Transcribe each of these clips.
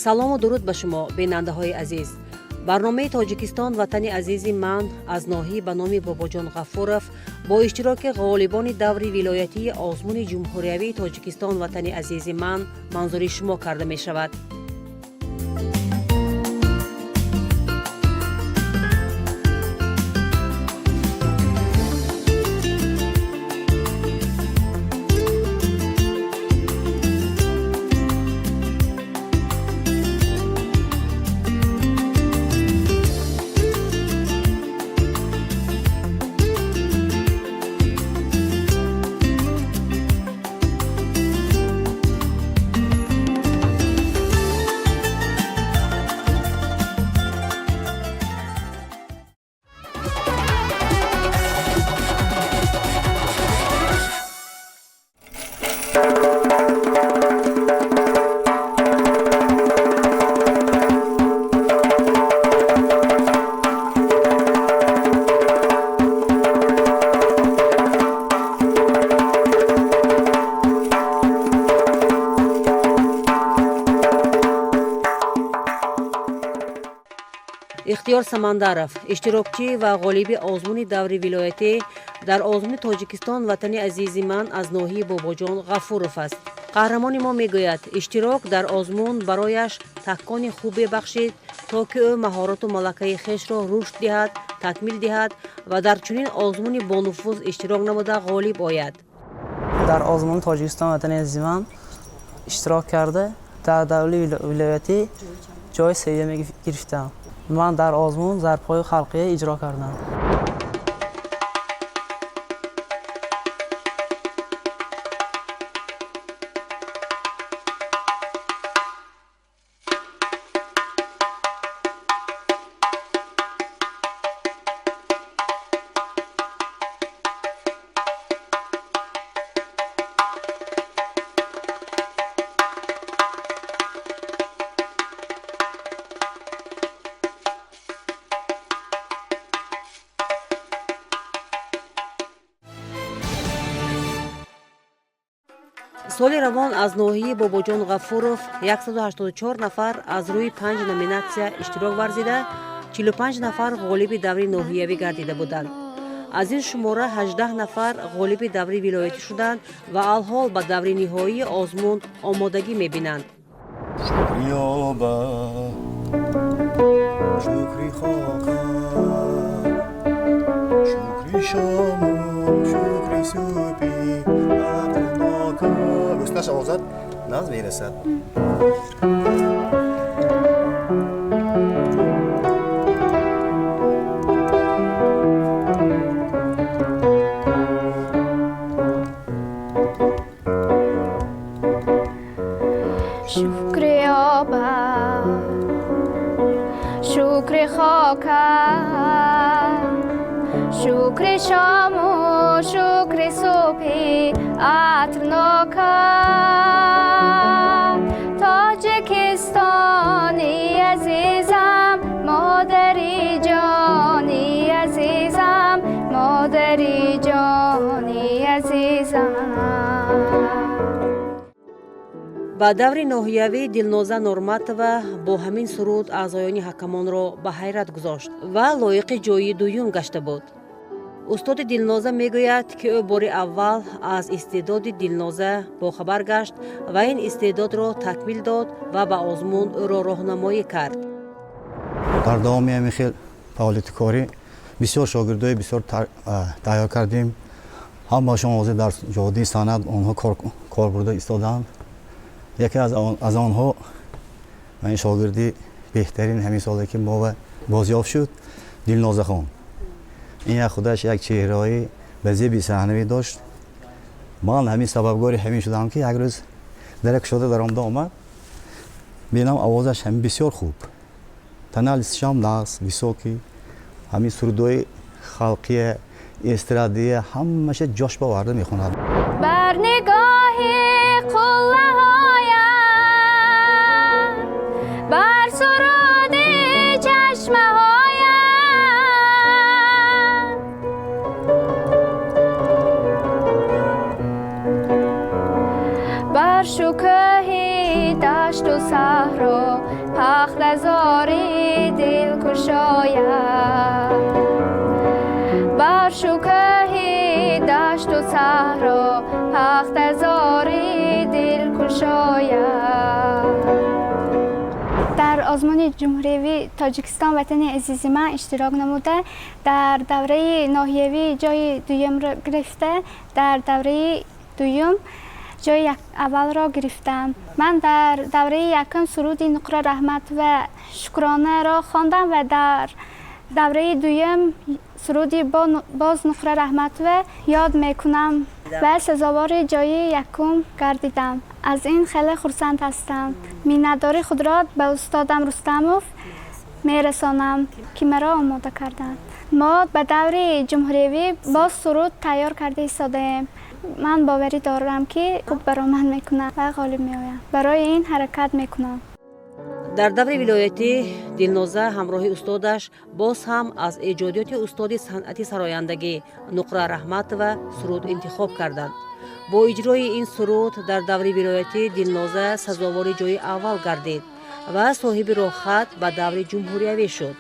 салому дуруд ба шумо бинандаҳои азиз. барномаи тоҷикистон ватани азизи ман аз ноҳӣ ба номи бобоҷон ғафуров бо иштироки ғолибони даври вилоятии озмуни ҷумҳуриявии тоҷикистон ватани азизи ман манзури шумо карда мешавад. ихтиёр самандаров иштирокчӣ ва ғолиби озмуни даври вилоятӣ дар озмуни тоҷикистон ватани азизи ман аз ноҳияи бобоҷон ғафуров аст. қаҳрамони мо мегӯяд иштирок дар озмун барояш такони хуб мебахшид, то ки ӯ маҳорату малакаи хешро рушд диҳад, такмил диҳад ва дар чунин озмуни бонуфуз иштирок намуда ғолиб ояд. дар озмуни тоҷикистон ватани азизи ман иштирок карда дар даври вилоятӣ ҷои сеюме гирифтам. من در آزمون ظرف‌های خلقیه اجرا کردم. соли равон аз ноҳияи бобоҷон ғафуров 184 нафар аз рӯи 5 номинатсия иштирок варзида 45 нафар ғолиби даври ноҳиявӣ гардида буданд. аз ин шумора 18 нафар ғолиби даври вилоятӣ шуданд ва алҳол ба даври ниҳоии озмун омодагӣ мебинанд. گوشتش آزاد ناز میرسد. شکر آبا شکر خاکم شکر شام و شکر صبح عطرناکم تاجیکستانی عزیزم مادری جانی عزیزم مادری جانی عزیزم. ба даври ноҳиявӣ дилноза нурматова бо ҳамин суруд аъзоёни ҳакамонро ба ҳайрат гузошт ва лоиқи ҷои дуюм гашта буд. устоди дилноза мегӯяд ки ӯ бори аввал аз истеъдоди дилноза бохабар гашт ва ин истеъдодро такмил дод ва ба озмун ӯро роҳнамоӣ кард. дар давоми ҳамин хел фаъолияти корӣ бисёр шогирдои бисёр тайёр кардем. ҳамаашон ҳозир дар ҷодии санъат онҳо кор бурда истоданд. яке аз онҳо ин шогирди беҳтарин ҳамин соле ки мо бозёфт шуд дилнозахон. ин як худаш як чеҳраи ба зеби саҳнавӣ дошт. ман ҳамин сабабгори ҳамин шудам ки як рӯз дар кушода дар омада омад бинам овозаш ҳамин бисёр хуб таналисшам нағз високӣ ҳамин сурудои халқия эстрадия ҳамаша ҷош боварда мехонад. бар нигоҳи қуллаҳоям бар суруди чашмаҳоям бар шукӯҳи дашту саҳро گشاید بر شکوه دشت و صحرا پخت زاری دل کشاید. در آزمون جمهوری تاجیکستان وطن عزیز من اشتراک نموده، در دوره ناحیوی جای دوم را گرفته، در دوره دوم جای اول را گرفتم. من در دوره یکم سرود نقره رحمت و شکرانه را خواندم و در دوره دوم سرودی باز نقره رحمت و یاد میکنم و سزاوار جای یکم گردیدم. از این خیلی خرسند هستم. مینداری خود را به استادم رستموف میرسانم که مرا آماده کردند. ما به دوره جمهوری باز سرود تیار کرده ایستاده‌ایم. من باوری دارم که خوب برآمد میکنم و غالب میآیم. برای این حرکت میکنم. در دور ولایتی دلنوزه همراه استادش باز هم از ایجادیات استاد صنعتی سرایندگی نقره رحمت و سرود انتخاب کردند. با اجرای این سرود در دور ولایتی دلنوزه سزاوار جای اول گردید و صاحب راحت به دور جمهوری شد.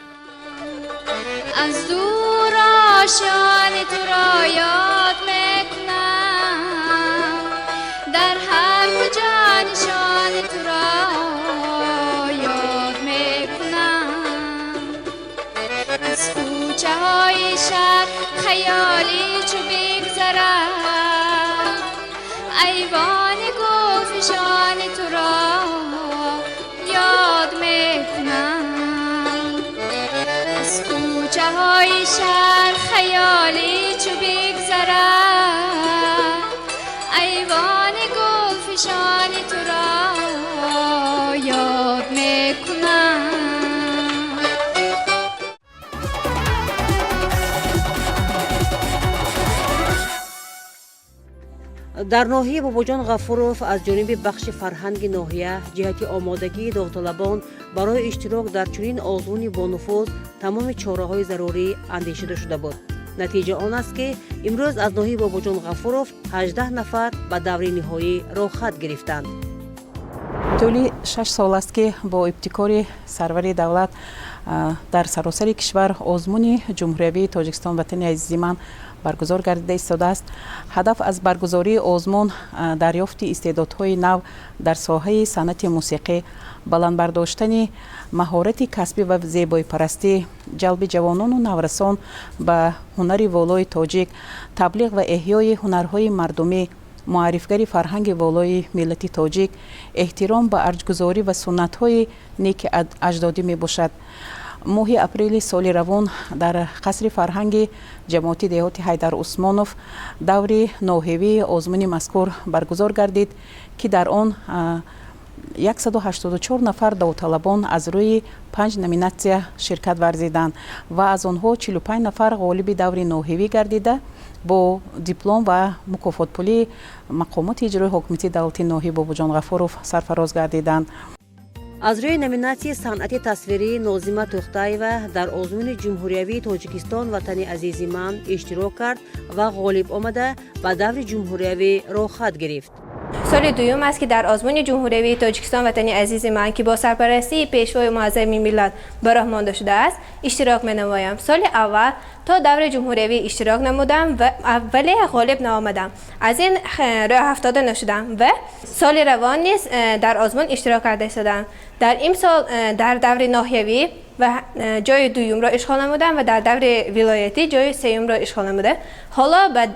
از دور آشیان تو را یاد میکنم، در هر کجا نشان تو را یاد میکنم. از کوچه های شهر خیالی چو بگذرد، ایوان گلفشان تو را یاد میکنم. از کوچه های شهر خیالی چو بگذرد، ایوان گلفشان تو را یاد میکنم. در ناحیه باباجان غفوروف از جانب بخش فرهنگ ناحیه جهت آمادگی داوطلبان برای اشتراک در چنین آزمون با نفوذ تمام چاره‌های ضروری اندیشیده شده بود. نتیجه آن است که امروز از ناحیه باباجان غفوروف 18 نفر به دور نهایی راحت گرفتند. طولی 6 سال است که با ابتکار سرور دولت در سراسر کشور آزمون جمهوری تاجیکستان وطن عزیز من برگزار گردیده ایستاده است. هدف از برگزاری آزمون دریافت استعدادهای نو در ساحه صنعت موسیقی، بلند برداشتن مهارت کسبی و زیبایی پرستی، جلب جوانان و نورسان به هنر والای تاجیک، تبلیغ و احیای هنرهای مردمی، معرفی‌گری فرهنگ والای ملت تاجیک، احترام به ارجگذاری و سنت‌های نیک اجدادی می باشد. ماه اپریل سال روان در قصر فرهنگ جماعتی دهاتی حیدر عثمانوف دور ناحیوی آزمون مذکور برگزار گردید که در آن 184 نفر داوطلبان از روی 5 نومیناسیون شرکت ورزیدند و از آنها 45 نفر غالب دور ناحیوی گردیده با دیپلم و مکافات پولی مقامات اجرایی حکومتی دولت ناحیه باباجان غفوروف سرفراز گردیدند. از روی نومیناسی صنعتی تصویری ناظمه توختایوه در آزمون جمهوری تاجیکستان وطن عزیز من اشتراک کرد و غالب آمده به دور جمهوری راحت گرفت. سال دوم است که در آزمون جمهوری تاجیکستان وطن عزیز من که با سرپرستی پیشوای معظم ملت براه مانده شده است اشتراک می‌نمایم. سال اول تا دور جمهوری اشتراک نمودم و ولی غالب نآمدم. از این راه افتاده نشدم و سال روان نیز در آزمون اشتراک کرده شدم. در این سال در دور ناحیوی و جای دوم را اشغال نمودم و در دور ولایتی جای سوم را اشغال نموده. حالا به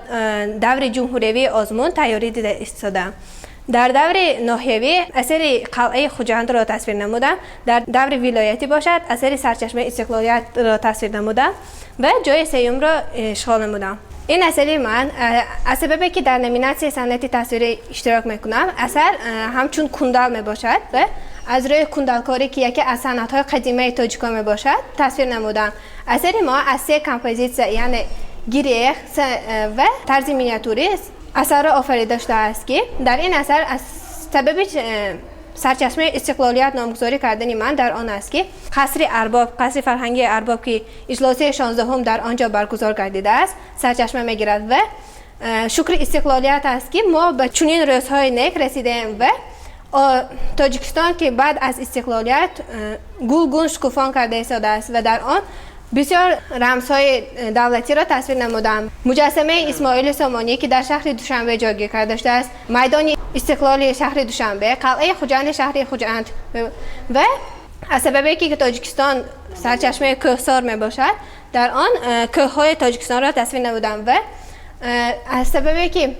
دور جمهوری آزمون تیاری دیده ایستادم. در دور ناحیوی اثر قلعه خوجند را تصویر نمودم. در دور ولایتی باشد اثر سرچشمه استقلالیت را تصویر نمودم و جای سوم را اشغال نمودم. این اثر من از سببی که در نومیناسی صنعتی تصویری اشتراک میکنم اثر همچون کندال می باشد و از روی کندالکاری که یکی از صنعت‌های قدیمی تاجیکان می باشد تصویر نمودم. اثر ما از 3 کمپوزیسیون یعنی گریخ و طرز مینیاتوری اثر را آفریده شده است که در این اثر از سبب سرچشمه استقلالیت نامگذاری کردن من در آن است که قصر ارباب، قصر فرهنگی ارباب که اجلاس 16 هم در آنجا برگزار گردیده است سرچشمه میگیرد و شکر استقلالیت است که ما به چنین روزهای نیک رسیدیم و تاجیکستان که بعد از استقلالیت گل شکوفان کرده ایستاده است و در آن بسیار رمزهای دولتی را تصویر نمودم. مجسمه اسماعیل سامانی که در شهر دوشنبه جایگیر کرده داشته است، میدان استقلال شهر دوشنبه، قلعه خوجند شهر خوجند و از سببی که تاجیکستان سرچشمه کوهسار می باشد، در آن کوههای تاجیکستان را تصویر نمودم و از سببی که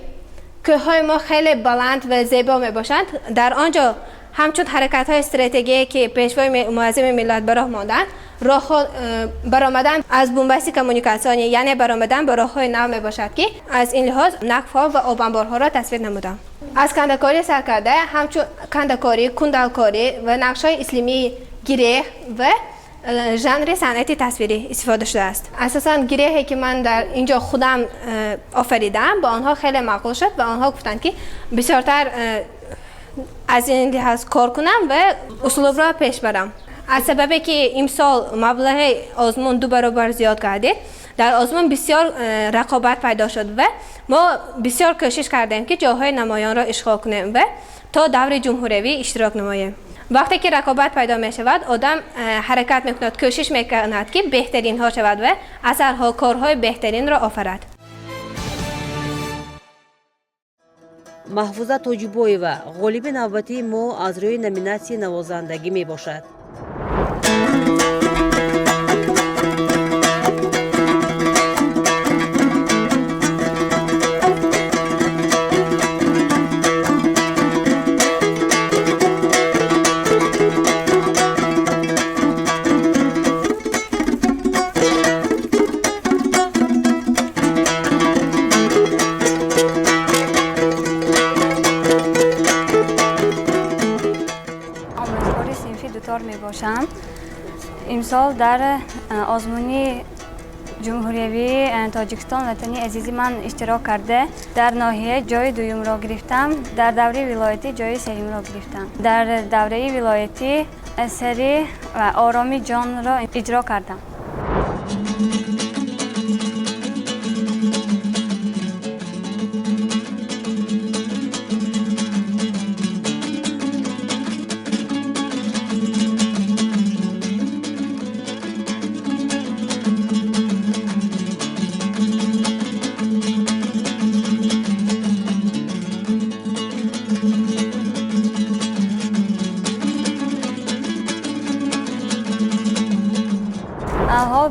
کوههای ما خیلی بلند و زیبا می باشند، در آنجا همچون حرکت های استراتژیکی که پیشوای معظم ملت براه ماندند، راه برآمدن از بنبست کمونیکاسیونی، یعنی برآمدن به راه‌های نو می باشد که از این لحاظ نقف‌ها و آبانبارها را تصویر نمودم. از کنده‌کاری سرکرده، همچون کنده‌کاری، کندلکاری و نقش‌های اسلامی گره و ژانر صنعتی تصویری استفاده شده است. اساساً گرهی که من در اینجا خودم آفریدم با آنها خیلی معقول شد و آنها گفتند که بسیارتر از این لحاظ کار کنم و اسلوب را پیش برم. از سببی که امسال مبلغ آزمون 2 برابر زیاد گردید، در آزمون بسیار رقابت پیدا شد و ما بسیار کوشش کردیم که جاهای نمایان را اشغال کنیم و تا دور جمهوری اشتراک نماییم. وقتی که رقابت پیدا می شود، آدم حرکت می کند، کوشش می کند که بهترین ها شود و اثرها، کارهای بهترین را آفرد. محفوظه توجیبویوا غالب نوبتی ما از روی نمیناسی نوازندگی می باشد. امسال در آزمون جمهوری تاجیکستان وطنی عزیزی من اشتراک کرده. در ناحیه جای دوم را گرفتم، در دوره ولایتی جای سوم را گرفتم. در دوره ولایتی سری و آرامی جان را اجرا کردم.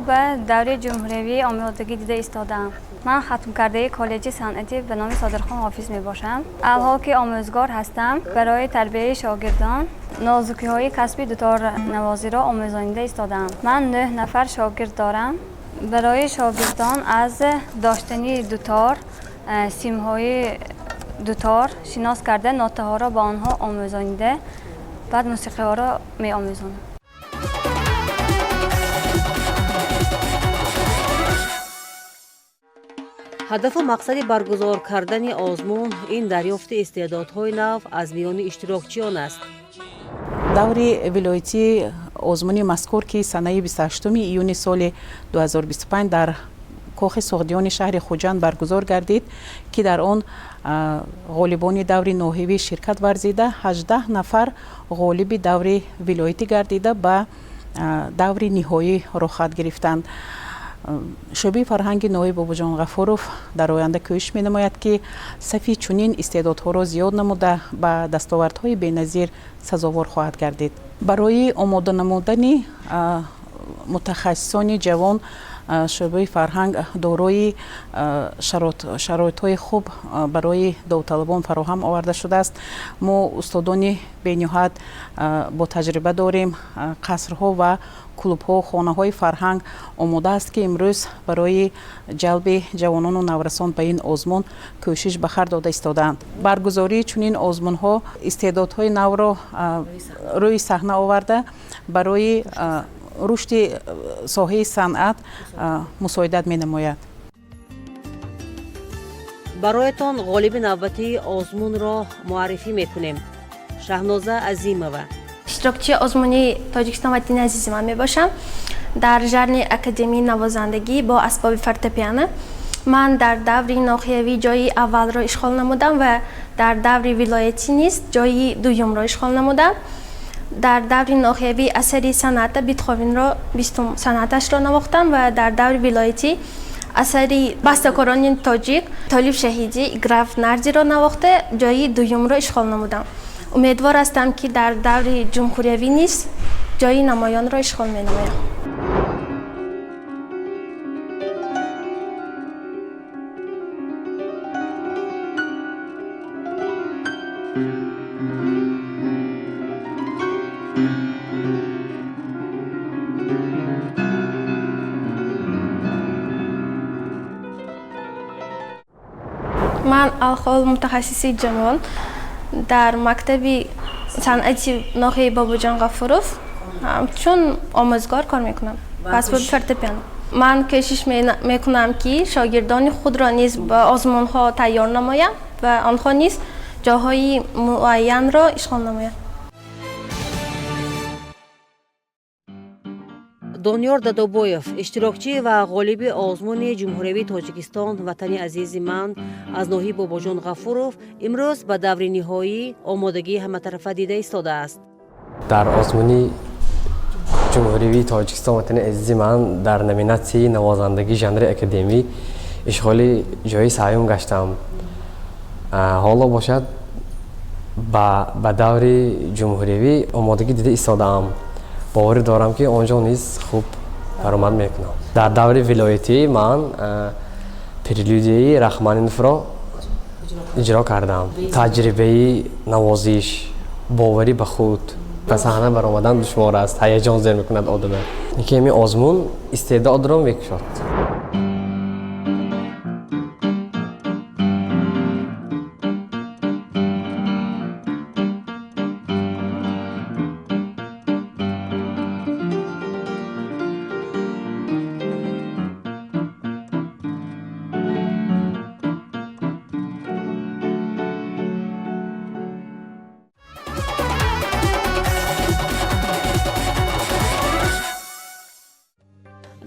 به دوره جمهوری آمادگی دیده ایستادم. من ختم کرده کالج صنعتی به نام صادرخان حافظ می باشم. الان که آموزگار هستم، برای تربیت شاگردان نازکی های کسبی دوتار نوازی را آموزانده ایستادم. من 9 نفر شاگرد دارم. برای شاگردان از داشتنی دوتار، سیم های دوتار شناس کرده، نوته ها را با آنها آموزانده، بعد موسیقی ها را می آموزانم. هدف و مقصد برگزار کردن آزمون این دریافت استعدادهای نو از میان اشتراکچیان است. دوره ولایتی آزمون مذکور که سنه 28 ایون سال 2025 در کاخ سغدیان شهر خوجند برگزار گردید که در آن غالبان دوره ناحیوی شرکت ورزیده، 18 نفر غالب دوره ولایتی گردیده به دوره نهایی رخ گرفتند. شعبه فرهنگ نایب باباجان غفوروف در آینده کوشش می نماید که صفی چنین استعدادها را زیاد نموده به دستاوردهای بی‌نظیر سزاوار خواهد گردید. برای آماده نمودن متخصصان جوان، شعبه فرهنگ دارای شرایط‌های خوب برای داوطلبان فراهم آورده شده است. ما استادان بی‌نهایت با تجربه داریم. قصرها و کلوب‌ها، خانه‌های فرهنگ آماده است که امروز برای جلب جوانان و نورسان به این آزمون کوشش به خرج داده ایستادند. برگزاری چنین آزمون‌ها استعدادهای نو را روی صحنه آورده برای رشد ساحه صنعت مساعدت می نماید. برایتان غالب نوبتی آزمون را معرفی می کنیم. شهنازه عظیمова. اشتراکچی آزمونی تاجیکستان وطنی عزیز من می باشم. در ژانر اکادمی نوازندگی با اسباب فورتپیانو من در دور ناحیوی جای اول را اشغال نمودم و در دور ولایتی نیز جای دوم را اشغال نمودم. در دور ناحیوی اثری صنعت بیتخوین را 20 صنعتش را نواختم و در دور ولایتی اثری بسته‌کاران تاجیک طالب شهیدی گراف نرجی را نواخته جای دوم را اشغال نمودم. امیدوار هستم که در دور جمهوری نیز جای نمایان را اشغال می نمایم. من الحال متخصص جمال در مکتب صنعتی ناحیه باباجان غفوروف چون آموزگار کار میکنم. پاسپورت فورتپیانو. من کوشش میکنم که شاگردان خود را نیز به آزمون ها تیار نمایم و آنها نیز جاهای معین را اشغال نمایم. دونیار دادابویف اشتراکچی و غالب آزمون جمهوری تاجیکستان وطن عزیز من از ناحیه باباجان غفوروف امروز به دور نهایی آمادگی همه‌طرفه دیده ایستاده است. در آزمون جمهوری تاجیکستان وطن عزیز من در نومیناسی نوازندگی ژانر اکادمی اشغال جای سیوم گشتم. حالا باشد به دور جمهوری آمادگی دیده ایستاده‌ام. باور دارم که آنجا نیز خوب برآمد میکنم. در دور ولایتی من پریلودی رحمانینوف را اجرا کردم. تجربه نوازش، باوری به خود به صحنه برآمدن دشوار است. هیجان زیر میکند آدم. اینکه این آزمون استعداد را میکشد.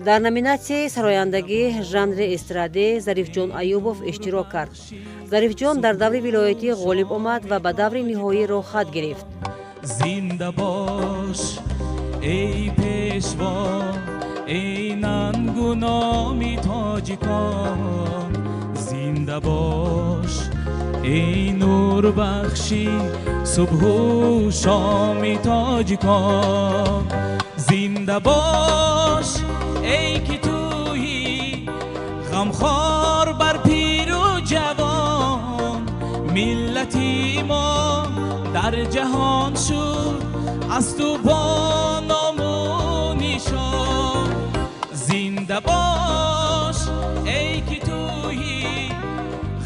در نومیناسی سرایندگی ژانر استراده ظریفجان ایوبوف اشتراک کرد. ظریفجان در دور ولایتی غالب آمد و به دور نهایی را خط گرفت. زنده باش ای پیشوا ای ننگ و نامی تاجیکان، زنده باش ای نور بخشی صبح و شامی تاجیکان، زنده باش ای که تویی غمخوار بر پیر و جوان، ملتی ما در جهان شد از تو با نام و نشان، زنده باش ای که تویی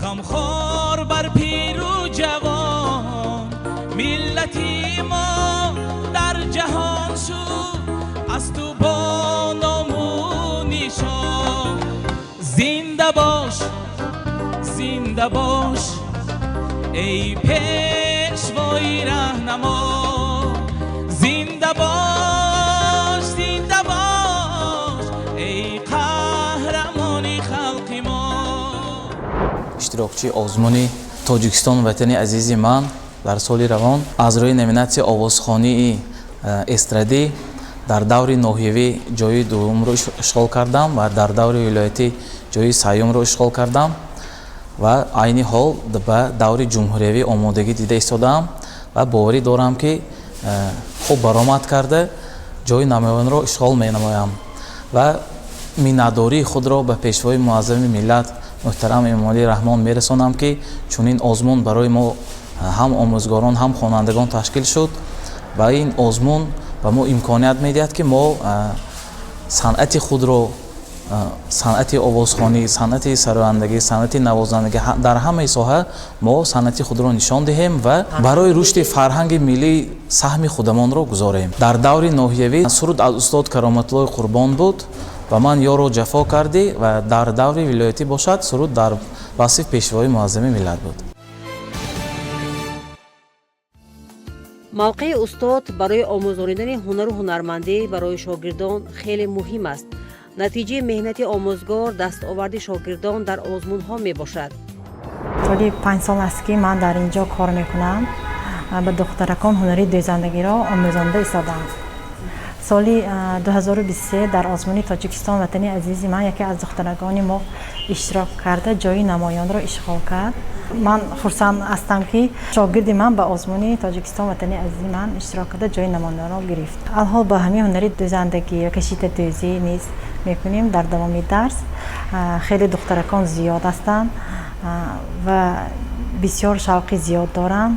غمخوار بر پیر و جوان، ملتی ما در جهان شد از تو با نام و نشان، زنده باش زنده باش ای پیشوای رهنما، زنده باش زنده باش ای قهرمان خلق ما. اشتراکچی آزمون تاجیکستان وطن عزیز من در سال روان از روی نومیناسی آوازخوانی استرادی در دور ناحیوی جای دوم رو اشغال کردم و در دور ولایتی جای سیوم رو اشغال کردم و عین حال به دور جمهوری آمادگی دیده ایستادم و باوری دارم که خوب برآمد کرده جای نمایان رو اشغال می نمایم و مینداری خود را به پیشوای معظم ملت محترم امام علی رحمان می رسانم که چنین آزمون برای ما هم آموزگاران هم خوانندگان تشکیل شد و این آزمون و ما امکانیت میدهد که ما صنعت خود رو، صنعت آوازخوانی، صنعت سرایندگی، صنعت نوازندگی در همه ساحه ما صنعت خود را نشان دهیم و برای رشد فرهنگ ملی سهم خودمان را گذاریم. در دور ناحیوی سرود از استاد کرامت الله قربان بود و من یارو جفا کرده و در دور ولایتی باشد سرود در وصف پیشوای معظم ملت بود. موقع استاد برای آموزاندن هنر و هنرمندی برای شاگردان خیلی مهم است. натиҷаи меҳнати омӯзгор дастоварди шогирдон дар озмунҳо мебошад. соли 5 сол аст ки ман дар инҷо кор мекунам. ба духтаракон ҳунари дӯзандагиро омӯзонда истодам. соли 2023 дар озмуни Тоҷикистон ватани азизи ман яке аз духтаракони мо иштирок карда ҷои намоёнро ишғол кард. ман хурсанд ҳастам ки шогирди ман ба озмуни Тоҷикистон ватани азизи ман иштирок карда ҷои намоёнро гирифт. алҳол ба ҳамин ҳунари дӯзандагӣ ва кашида дӯзӣ низ мекунем. дар давоми дарс хеле духтаракон зиёд ҳастанд ва бисёр шавқи зиёд доранд.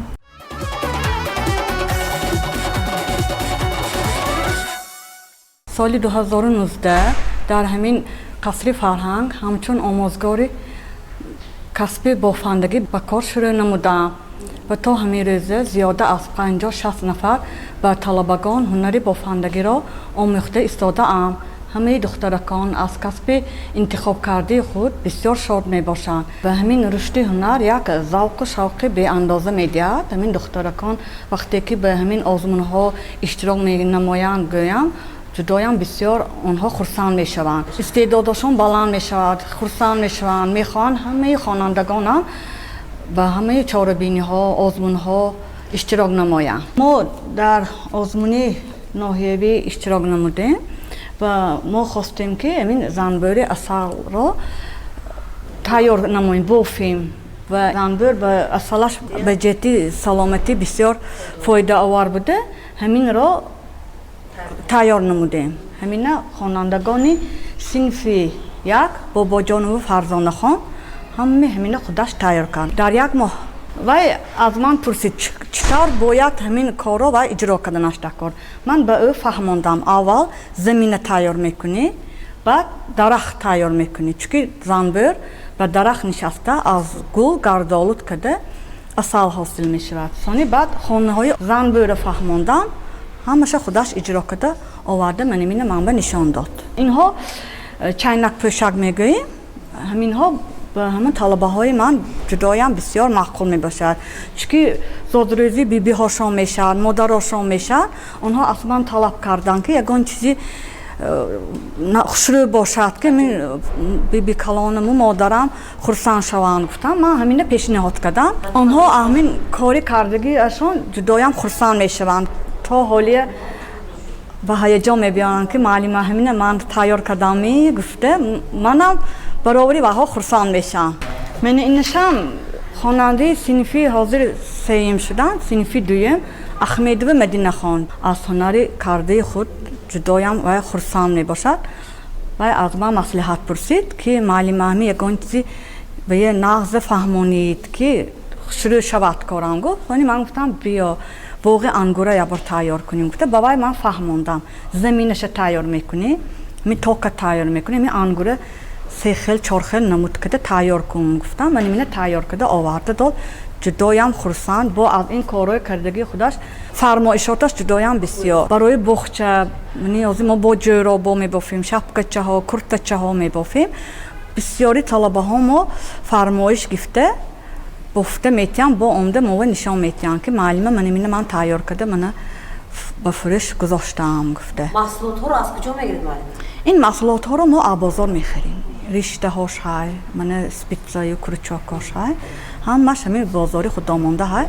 соли 2019 дар ҳамин қасри фарҳанг ҳамчун омӯзгори касби бофандагӣ ба кор шурӯъ намудам ва то ҳамин рӯза зиёда аз 50-60 нафар ба талабагон ҳунари бофандагиро омӯхта истодаам. ҳамаи духтаракон аз касби интихобкардии худ бисёр шод мебошанд ва ҳамин рушди ҳунар як завқу шавқи беандоза медиҳад. ҳамин духтаракон вақте ки ба ҳамин озмунҳо иштирок менамоянд гӯям ҷудоям бисёр онҳо хурсанд мешаванд. истеъдодашон баланд мешавад, хурсанд мешаванд, мехоҳанд ҳамаи хонандагонам ба ҳамаи чорабиниҳо, озмунҳо иштирок намоянд. мо дар озмуни ноҳиявӣ иштирок намудем ва мо хостем ки ҳамин занбӯри асалро тайёр намоем, бофем ва занбӯр ба асалаш ба ҷиҳати саломатӣ бисёр фоидаовар буда ҳаминро тайёр намудем. ҳамина хонандагони синфи як Бобоҷонову Фарзонахон ҳамина худаш тайёр кард. дар як моҳ вай аз ман пурсид чӣ тавр бояд ҳамин корро вай иҷро карданаш дар кор. ман ба ӯ фаҳмондам аввал замина тайёр мекунӣ, баъд дарахт тайёр мекунӣ. чунки занбӯр ба дарахт нишаста аз гул гардолуд карда асал ҳосил мешавад. сони баъд хонаҳои занбӯрро фаҳмондам, ҳамаша худаш иҷро карда оварда манимина манба нишон дод. инҳо чайнакпӯшак мегӯем. ҳаминҳо ба ҳамин талабаҳои ман ҷудоям бисёр маъқул мебошад. чунки зодрӯзи бибиҳошон мешавад, модарошон мешавад. онҳо аз ман талаб карданд ки ягон чизи хушрӯ бошад ки мин биби калонаму модарам хурсанд шаванд. гуфтам ман ҳамина пешниҳод кардам. онҳо ҳамин кори кардагиашон ҷудоям хурсанд мешаванд. то ҳолия ба ҳаяҷон мебиёнанд ки маълима ҳамина ман тайёр кардами гуфта манам баробари ваҳо хурсанд мешавам. ман инашам хонандаи синфи ҳозир сеюм шуданд, синфи дуюм Ахмедова Мадинахон аз ҳунари кардаи худ ҷудоям вай хурсанд мебошад. вай аз ман маслиҳат пурсид ки маълима ҳами ягон чизи ба я нағза фаҳмонид ки шурӯъ шавад корам. гуфт ман гуфтам биё боғи ангура ябор тайёр кунем. гуфта ба вай ман фаҳмондам заминаша тайёр мекунӣ, ми тока тайёр мекунӣ, ми ангура 3 хел 4 хел намуд карда тайёр кун. гуфтам ман мина тайёр карда оварда дод. ҷудоям хурсанд бо аз ин корҳои кардагии худаш фармоишоташ ҷудоям бисёр. барои бухча мо бо ҷӯробо мебофем, шапкачаҳо, куртачаҳо мебофем. бисёри талабаҳо мо фармоиш гифта бофта метиҳам бо омда мова нишон метиҳам ки маълима манимина ман тайёр карда мана ба фурӯш гузоштаам. гуфта маҳсулотҳоро аз куҷо мегиред маълим? ин маҳсулотҳоро мо аз бозор мехарем. риштаҳош ҳай, мана спитсаю кручокош ҳай, ҳамаш ҳамин бозори худомонда ҳай.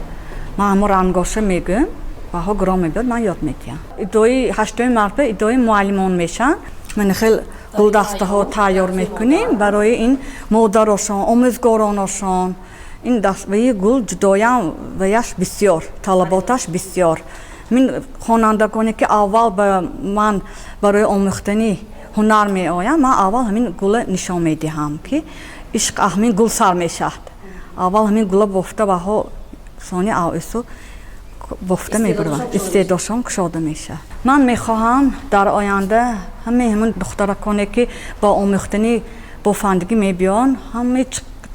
ман ҳамо рангоша мегӯм, баҳо гиром мебиёд, ман ёд метиҳам. идои 8 марта идои муаллимон мешаванд. ман хел гулдастаҳо тайёр мекунем барои ин модарошон, омӯзгороношон. ин дастбаи гул ҷудоям ваяш бисёр, талаботаш бисёр. мин хонандагоне ки аввал ба ман барои омӯхтани ҳунар меоям, ман аввал ҳамин гула нишон медиҳам ки ишқ ҳамин гул сар мешавад. аввал ҳамин гула бофта баҳо сони авису бофта мебурванд, истеъдодшон кушода мешавад. ман мехоҳам дар оянда ҳамаи ҳамин духтараконе ки ба омӯхтани бофандагӣ мебиён, ҳамаи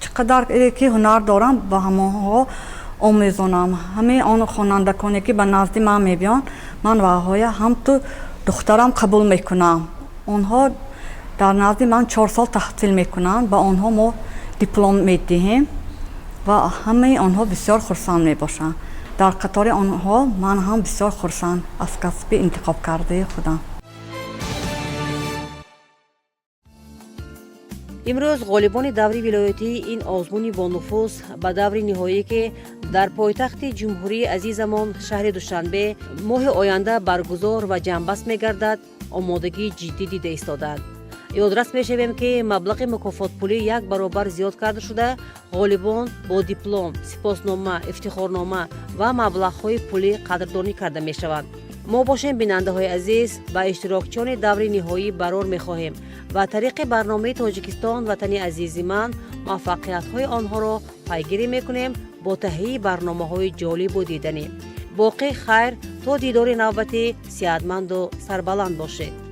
чӣ қадар ки ҳунар дорам ба ҳамонҳо омӯзонам. ҳамаи он хонандаконе ки ба назди ман мебиён, ман ваҳоя ҳамту духтарам қабул мекунам. онҳо дар назди ман 4 сол таҳсил мекунанд, ба онҳо мо диплом медиҳем ва ҳамаи онҳо бисёр хурсанд мебошанд. дар қатори онҳо ман ҳам бисёр хурсанд аз касби интихоб кардаи худам. امروز غالبان دوری ولایتی این آزمون با نفوذ به دور نهایی که در پایتخت جمهوری عزیزمان شهر دوشنبه ماه آینده برگزار و جنبست می‌گردد آمادگی جدی دیده ایستادند. یادرس می‌شویم که مبلغ مکافات پولی 1 برابر زیاد کرده شده. غالبان با دیپلم، سپاسنامه، افتخارنامه و مبلغ‌های پولی قدردانی کرده می‌شوند. ما باشیم بیننده های عزیز و اشتراکچیان دور نهایی برار می‌خواهیم و طریق برنامه تاجیکستان وطن عزیز من موفقیت‌های آنها را پیگیری می‌کنیم با تهیه برنامه‌های جالب و دیدنی. باقی خیر تا دیدار نوبتی، صحتمند و سربلند باشید.